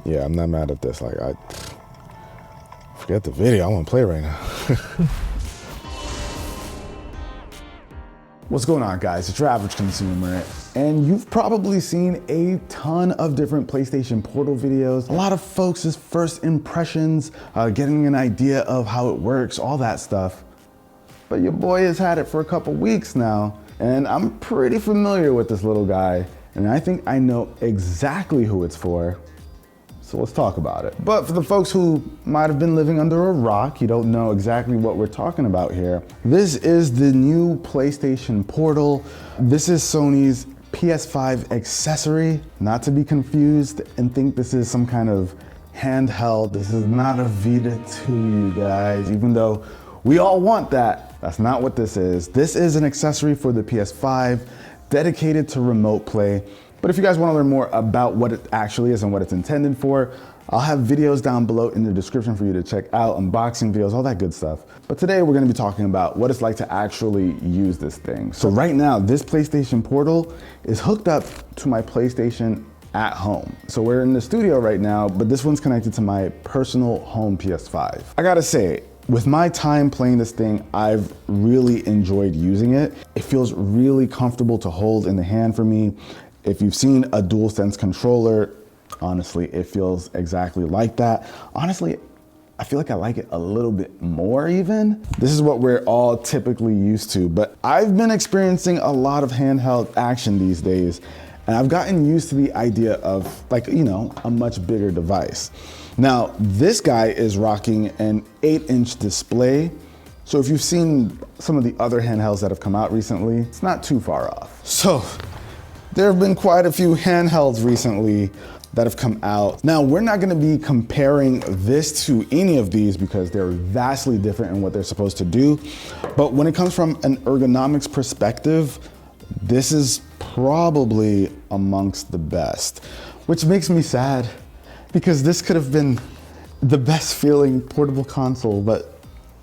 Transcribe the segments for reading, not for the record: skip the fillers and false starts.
Yeah, I'm not mad at this. Like, forget the video, I want to play right now. What's going on, guys? It's your average consumer, and you've probably seen a ton of different PlayStation Portal videos. A lot of folks' first impressions, getting an idea of how it works, all that stuff. But your boy has had it for a couple weeks now, and I'm pretty familiar with this little guy, and I think I know exactly who it's for. So let's talk about it. But for the folks who might have been living under a rock, you don't know exactly what we're talking about here. This is the new PlayStation Portal. This is Sony's PS5 accessory, not to be confused and think this is some kind of handheld. This is not a Vita 2, you guys, even though we all want that. That's not what this is. This is an accessory for the PS5 dedicated to remote play. But if you guys want to learn more about what it actually is and what it's intended for, I'll have videos down below in the description for you to check out, unboxing videos, all that good stuff. But today we're going to be talking about what it's like to actually use this thing. So right now, this PlayStation Portal is hooked up to my PlayStation at home. So we're in the studio right now, but this one's connected to my personal home PS5. I gotta say, with my time playing this thing, I've really enjoyed using it. It feels really comfortable to hold in the hand for me. If you've seen a DualSense controller, honestly, it feels exactly like that. Honestly, I feel like I like it a little bit more even. This is what we're all typically used to, but I've been experiencing a lot of handheld action these days, and I've gotten used to the idea of, like, you know, a much bigger device. Now, this guy is rocking an 8-inch display. So if you've seen some of the other handhelds that have come out recently, it's not too far off. So, there have been quite a few handhelds recently that have come out. Now, we're not gonna be comparing this to any of these because they're vastly different in what they're supposed to do. But when it comes from an ergonomics perspective, this is probably amongst the best, which makes me sad because this could have been the best feeling portable console, but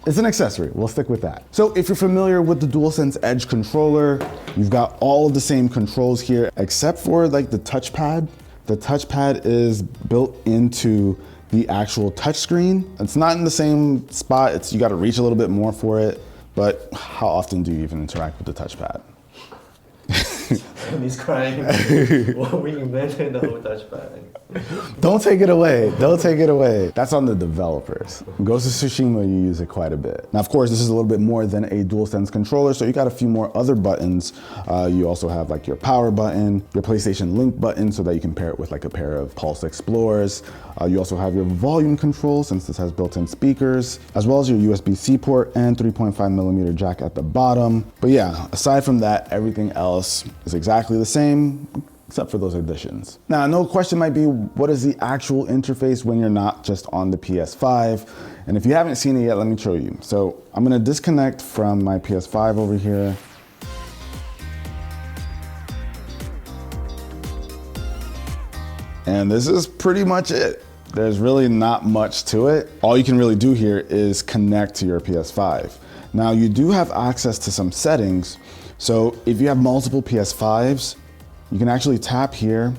it's an accessory, we'll stick with that. So if you're familiar with the DualSense Edge controller, you've got all of the same controls here, except for like the touchpad. The touchpad is built into the actual touchscreen. It's not in the same spot, you gotta reach a little bit more for it, but how often do you even interact with the touchpad? He's crying. Well, we invented the whole touchpad. Don't take it away. Don't take it away. That's on the developers. Ghost of Tsushima, you use it quite a bit. Now, of course, this is a little bit more than a DualSense controller, so you got a few more other buttons. You also have like your power button, your PlayStation Link button, so that you can pair it with like a pair of Pulse Explorers. You also have your volume control, since this has built-in speakers, as well as your USB-C port and 3.5mm jack at the bottom. But yeah, aside from that, everything else is exactly the same, except for those additions. Now, no question might be, what is the actual interface when you're not just on the PS5? And if you haven't seen it yet, let me show you. So I'm gonna disconnect from my PS5 over here. And this is pretty much it. There's really not much to it. All you can really do here is connect to your PS5. Now, you do have access to some settings. So if you have multiple PS5s, you can actually tap here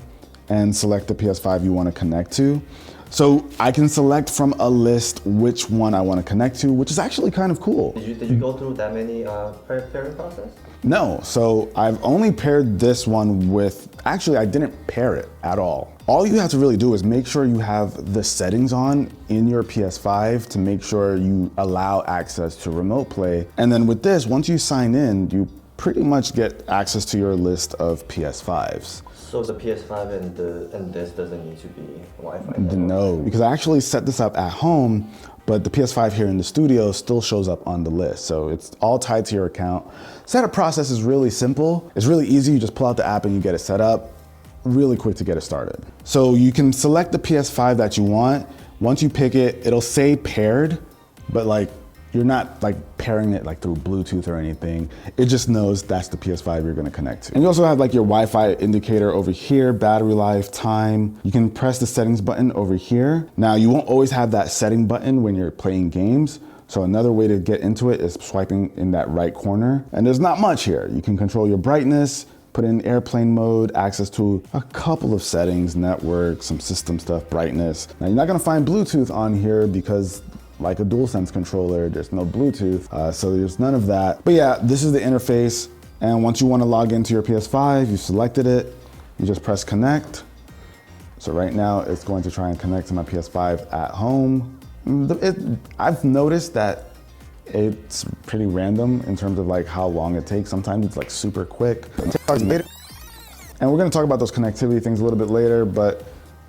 and select the PS5 you want to connect to. So I can select from a list which one I want to connect to, which is actually kind of cool. Did you go through that many pairing process? No, so I've only paired this one with, actually I didn't pair it at all. All you have to really do is make sure you have the settings on in your PS5 to make sure you allow access to remote play. And then with this, once you sign in, you pretty much get access to your list of PS5s. So the PS5 and this doesn't need to be Wi-Fi? No, because I actually set this up at home, but the PS5 here in the studio still shows up on the list. So it's all tied to your account. Setup process is really simple. It's really easy. You just pull out the app and you get it set up. Really quick to get it started. So you can select the PS5 that you want. Once you pick it, it'll say paired, but like you're not like pairing it like through Bluetooth or anything. It just knows that's the PS5 you're gonna connect to. And you also have like your Wi-Fi indicator over here, battery life, time. You can press the settings button over here. Now you won't always have that setting button when you're playing games. So another way to get into it is swiping in that right corner. And there's not much here. You can control your brightness, put in airplane mode, access to a couple of settings, network, some system stuff, brightness. Now you're not gonna find Bluetooth on here because like a DualSense controller, there's no Bluetooth, so there's none of that. But yeah, this is the interface. And once you wanna log into your PS5, you selected it, you just press connect. So right now it's going to try and connect to my PS5 at home. I've noticed that it's pretty random in terms of like how long it takes. Sometimes it's like super quick. And we're gonna talk about those connectivity things a little bit later, but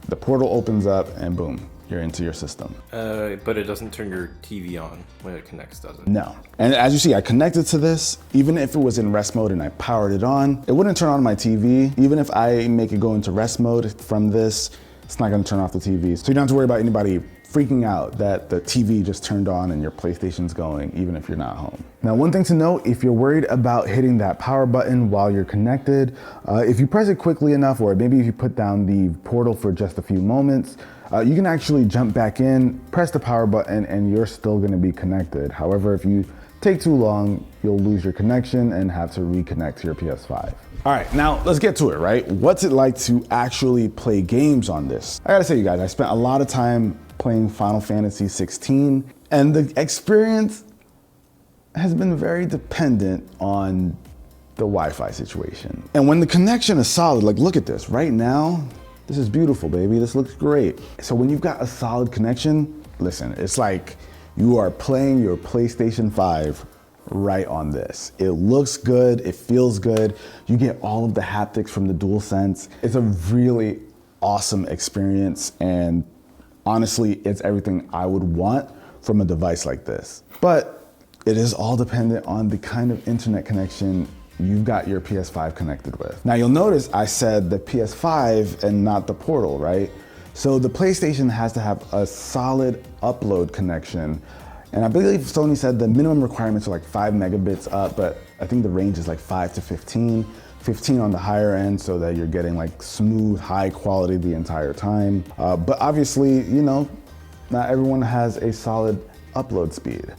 the portal opens up and boom, you're into your system. But it doesn't turn your TV on when it connects, does it? No. And as you see, I connected to this. Even if it was in rest mode and I powered it on, it wouldn't turn on my TV. Even if I make it go into rest mode from this, it's not gonna turn off the TV. So you don't have to worry about anybody freaking out that the TV just turned on and your PlayStation's going, even if you're not home. Now, one thing to note, if you're worried about hitting that power button while you're connected, if you press it quickly enough, or maybe if you put down the portal for just a few moments, you can actually jump back in, press the power button, and you're still gonna be connected. However, if you take too long, you'll lose your connection and have to reconnect to your PS5. All right, now let's get to it, right? What's it like to actually play games on this? I gotta say, you guys, I spent a lot of time playing Final Fantasy 16, and the experience has been very dependent on the Wi-Fi situation. And when the connection is solid, like look at this, right now, this is beautiful, baby, this looks great. So when you've got a solid connection, listen, it's like you are playing your PlayStation 5 right on this. It looks good, it feels good, you get all of the haptics from the DualSense. It's a really awesome experience, and honestly, it's everything I would want from a device like this. But it is all dependent on the kind of internet connection you've got your PS5 connected with. Now you'll notice I said the PS5 and not the portal, right? So the PlayStation has to have a solid upload connection. And I believe Sony said the minimum requirements are like 5 megabits up, but I think the range is like 5 to 15. 15 on the higher end so that you're getting like smooth, high quality the entire time. But obviously, you know, not everyone has a solid upload speed.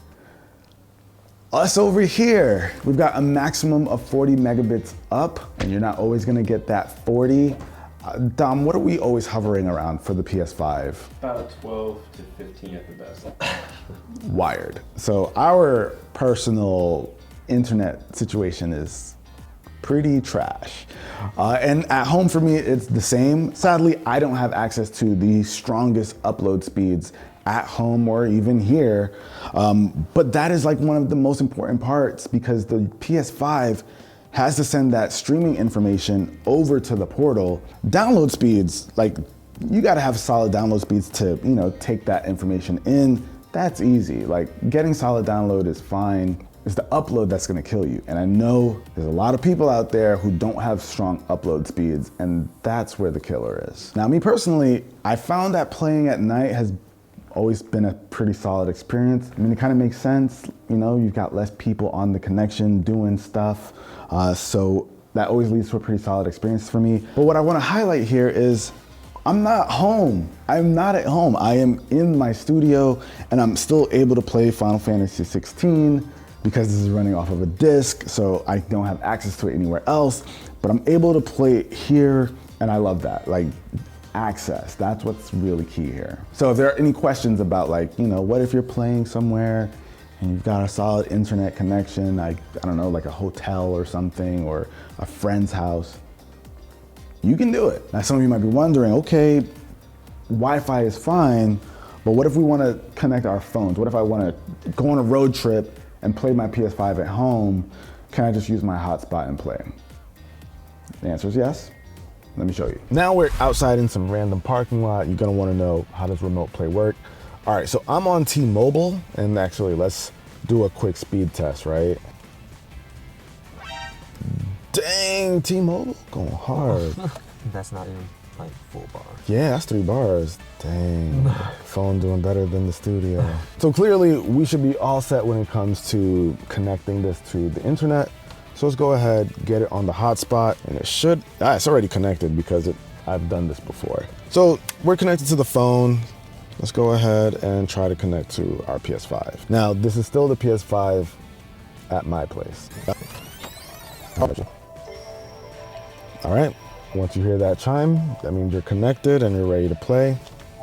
Us over here, we've got a maximum of 40 megabits up, and you're not always gonna get that 40. Dom, what are we always hovering around for the PS5? About 12 to 15 at the best. Wired. So our personal internet situation is pretty trash. And at home for me, it's the same. Sadly, I don't have access to the strongest upload speeds at home or even here. But that is like one of the most important parts, because the PS5 has to send that streaming information over to the portal. Download speeds, like you gotta have solid download speeds to, you know, take that information in. That's easy. Like getting solid download is fine. It's the upload that's gonna kill you. And I know there's a lot of people out there who don't have strong upload speeds, and that's where the killer is. Now, me personally, I found that playing at night has always been a pretty solid experience. I mean, it kind of makes sense. You know, you've got less people on the connection doing stuff. So that always leads to a pretty solid experience for me. But what I wanna highlight here is I'm not home. I'm not at home. I am in my studio, and I'm still able to play Final Fantasy 16 because this is running off of a disc, so I don't have access to it anywhere else, but I'm able to play it here, and I love that. Like, access, that's what's really key here. So if there are any questions about, like, you know, what if you're playing somewhere and you've got a solid internet connection, like, I don't know, like a hotel or something, or a friend's house, you can do it. Now, some of you might be wondering, okay, Wi-Fi is fine, but what if we want to connect our phones? What if I want to go on a road trip and play my PS5 at home? Can I just use my hotspot and play? The answer is yes. Let me show you. Now we're outside in some random parking lot. You're gonna wanna know, how does remote play work? All right, so I'm on T-Mobile, and actually let's do a quick speed test, right? Dang, T-Mobile going hard. That's not even like full bar. Yeah, that's 3 bars. Dang, phone doing better than the studio. So clearly we should be all set when it comes to connecting this to the internet. So let's go ahead, get it on the hotspot, and it should, it's already connected because I've done this before. So we're connected to the phone. Let's go ahead and try to connect to our PS5. Now, this is still the PS5 at my place. All right, once you hear that chime, that means you're connected and you're ready to play.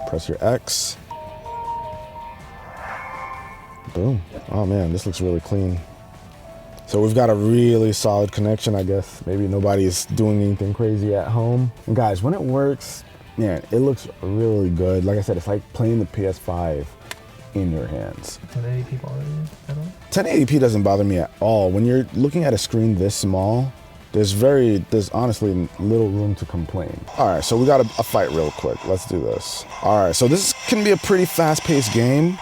Press your X. Boom. Oh man, this looks really clean. So we've got a really solid connection, I guess. Maybe nobody's doing anything crazy at home. And guys, when it works, man, it looks really good. Like I said, it's like playing the PS5 in your hands. 1080p bother you at all? 1080p doesn't bother me at all. When you're looking at a screen this small, there's honestly little room to complain. All right, so we got a fight real quick. Let's do this. All right, so this can be a pretty fast-paced game.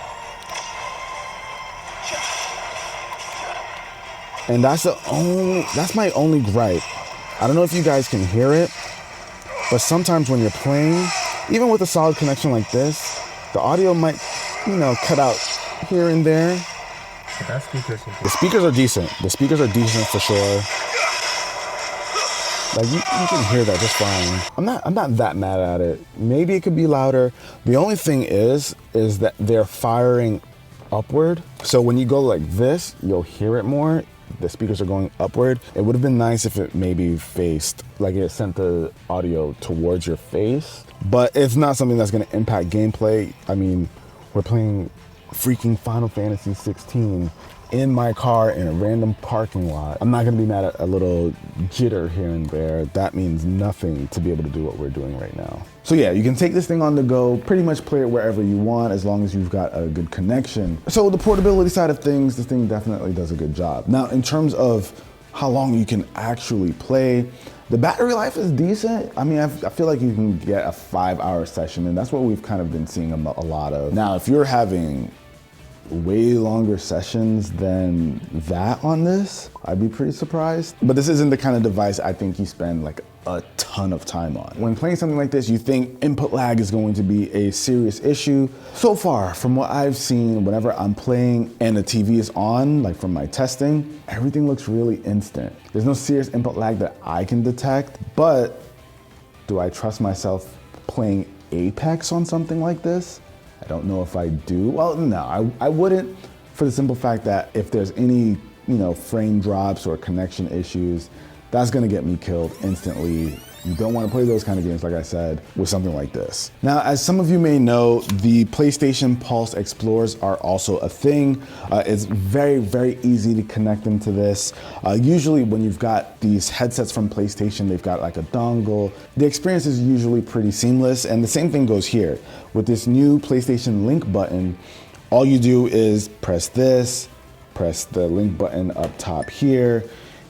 And that's my only gripe. I don't know if you guys can hear it, but sometimes when you're playing, even with a solid connection like this, the audio might, cut out here and there. That speakers The speakers are decent. The speakers are decent for sure. Like you can hear that just fine. I'm not that mad at it. Maybe it could be louder. The only thing is that they're firing upward. So when you go like this, you'll hear it more. The speakers are going upward. It would have been nice if it maybe faced, like it sent the audio towards your face, but it's not something that's gonna impact gameplay. I mean, we're playing freaking Final Fantasy 16 in my car in a random parking lot. I'm not gonna be mad at a little jitter here and there. That means nothing to be able to do what we're doing right now. So yeah, you can take this thing on the go, pretty much play it wherever you want as long as you've got a good connection. So the portability side of things, this thing definitely does a good job. Now, in terms of how long you can actually play, the battery life is decent. I mean, I feel like you can get a 5-hour session, and that's what we've kind of been seeing a lot of. Now, if you're having way longer sessions than that on this, I'd be pretty surprised. But this isn't the kind of device I think you spend like a ton of time on. When playing something like this, you think input lag is going to be a serious issue. So far, from what I've seen, whenever I'm playing and the TV is on, like from my testing, everything looks really instant. There's no serious input lag that I can detect, but do I trust myself playing Apex on something like this? I don't know if I do. Well, no, I wouldn't, for the simple fact that if there's any, frame drops or connection issues, that's gonna get me killed instantly. You don't wanna play those kind of games, like I said, with something like this. Now, as some of you may know, the PlayStation Pulse Explorers are also a thing. It's very, very easy to connect them to this. Usually when you've got these headsets from PlayStation, they've got like a dongle. The experience is usually pretty seamless, and the same thing goes here. With this new PlayStation Link button, all you do is press this, press the link button up top here.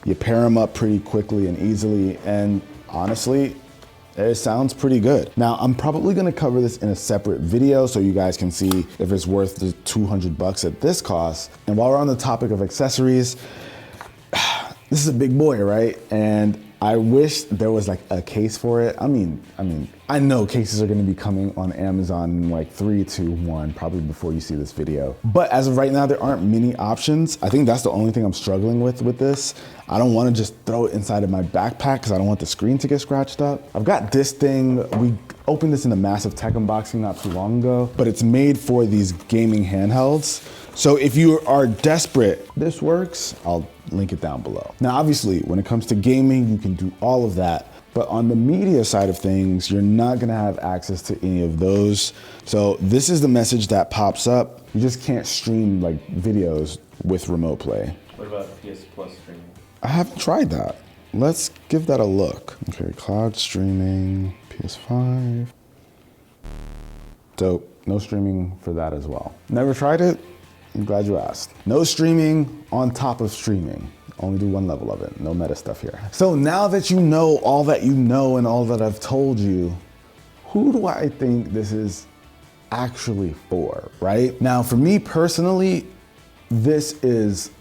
You pair them up pretty quickly and easily, and honestly, it sounds pretty good. Now, I'm probably gonna cover this in a separate video so you guys can see if it's worth the 200 bucks at this cost. And while we're on the topic of accessories, this is a big boy, right? And I wish there was like a case for it. I mean, I know cases are gonna be coming on Amazon in like 3, 2, 1, probably before you see this video. But as of right now, there aren't many options. I think that's the only thing I'm struggling with this. I don't wanna just throw it inside of my backpack because I don't want the screen to get scratched up. I've got this thing, we opened this in a massive tech unboxing not too long ago, but it's made for these gaming handhelds. So if you are desperate, this works, I'll link it down below. Now, obviously, when it comes to gaming, you can do all of that. But on the media side of things, you're not gonna have access to any of those. So this is the message that pops up. You just can't stream like videos with remote play. What about PS Plus streaming? I haven't tried that. Let's give that a look. Okay, cloud streaming, PS5. Dope, no streaming for that as well. Never tried it? I'm glad you asked. No streaming on top of streaming. Only do one level of it, no meta stuff here. So now that you know all that you know and all that I've told you, who do I think this is actually for, right? Now, for me personally, this is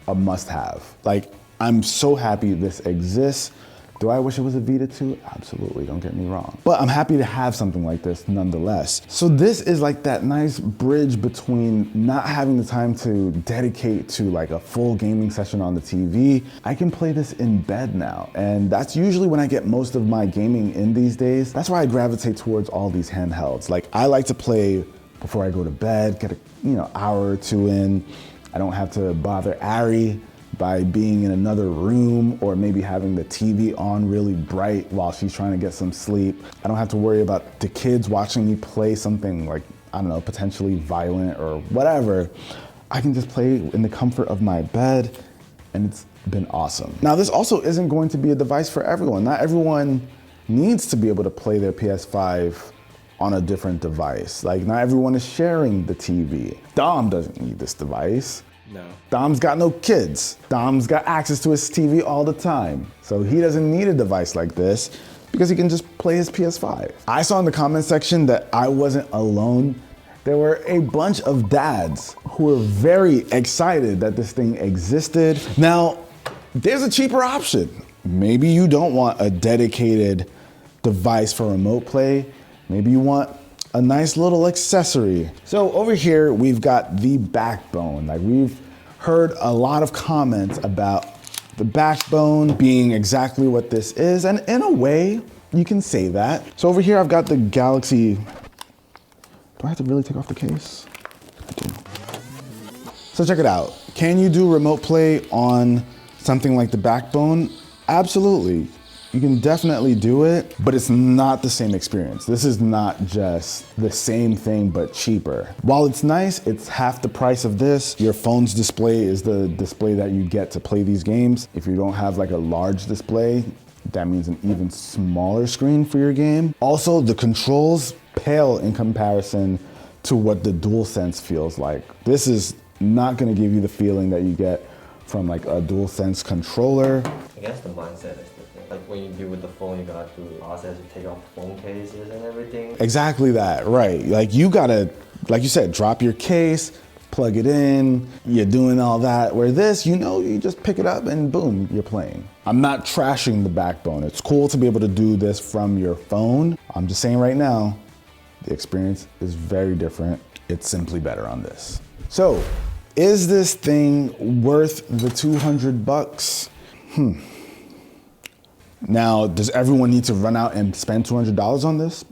a must-have. Like, I'm so happy this exists. Do I wish it was a Vita too? Absolutely, don't get me wrong. But I'm happy to have something like this nonetheless. So this is like that nice bridge between not having the time to dedicate to like a full gaming session on the TV. I can play this in bed now. And that's usually when I get most of my gaming in these days. That's why I gravitate towards all these handhelds. Like, I like to play before I go to bed, get a hour or two in. I don't have to bother Ari by being in another room or maybe having the TV on really bright while she's trying to get some sleep. I don't have to worry about the kids watching me play something like, I don't know, potentially violent or whatever. I can just play in the comfort of my bed, and it's been awesome. Now, this also isn't going to be a device for everyone. Not everyone needs to be able to play their PS5 on a different device. Like, not everyone is sharing the TV. Dom doesn't need this device. No. Dom's got no kids. Dom's got access to his TV all the time. So he doesn't need a device like this because he can just play his PS5. I saw in the comment section that I wasn't alone. There were a bunch of dads who were very excited that this thing existed. Now, there's a cheaper option. Maybe you don't want a dedicated device for remote play. Maybe you want a nice little accessory. So over here, we've got the backbone. Like, we've heard a lot of comments about the backbone being exactly what this is. And in a way, you can say that. So over here, I've got the Galaxy. Do I have to really take off the case? I do. So check it out. Can you do remote play on something like the backbone? Absolutely. You can definitely do it, but it's not the same experience. This is not just the same thing, but cheaper. While it's nice, it's half the price of this. Your phone's display is the display that you get to play these games. If you don't have like a large display, that means an even smaller screen for your game. Also, the controls pale in comparison to what the DualSense feels like. This is not gonna give you the feeling that you get from like a DualSense controller. I guess the mindset is different. Like when you deal with the phone, you gotta do the process to take off the phone cases and everything. Exactly that, right. Like you gotta, like you said, drop your case, plug it in, you're doing all that. Where this, you know, you just pick it up and boom, you're playing. I'm not trashing the backbone. It's cool to be able to do this from your phone. I'm just saying right now, the experience is very different. It's simply better on this. So, is this thing worth the 200 bucks? Now, does everyone need to run out and spend $200 on this?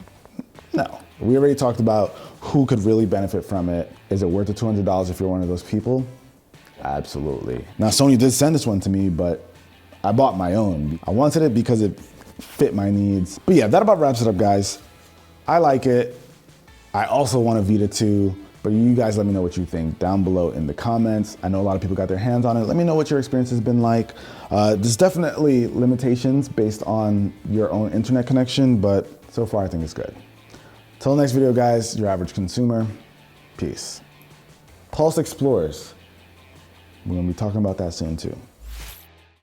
No. We already talked about who could really benefit from it. Is it worth the $200 if you're one of those people? Absolutely. Now, Sony did send this one to me, but I bought my own. I wanted it because it fit my needs. But yeah, that about wraps it up, guys. I like it. I also want a Vita 2, but you guys let me know what you think down below in the comments. I know a lot of people got their hands on it. Let me know what your experience has been like. There's definitely limitations based on your own internet connection, but so far I think it's good. Till next video, guys, your average consumer. Peace. Pulse Explorers. We're gonna be talking about that soon too.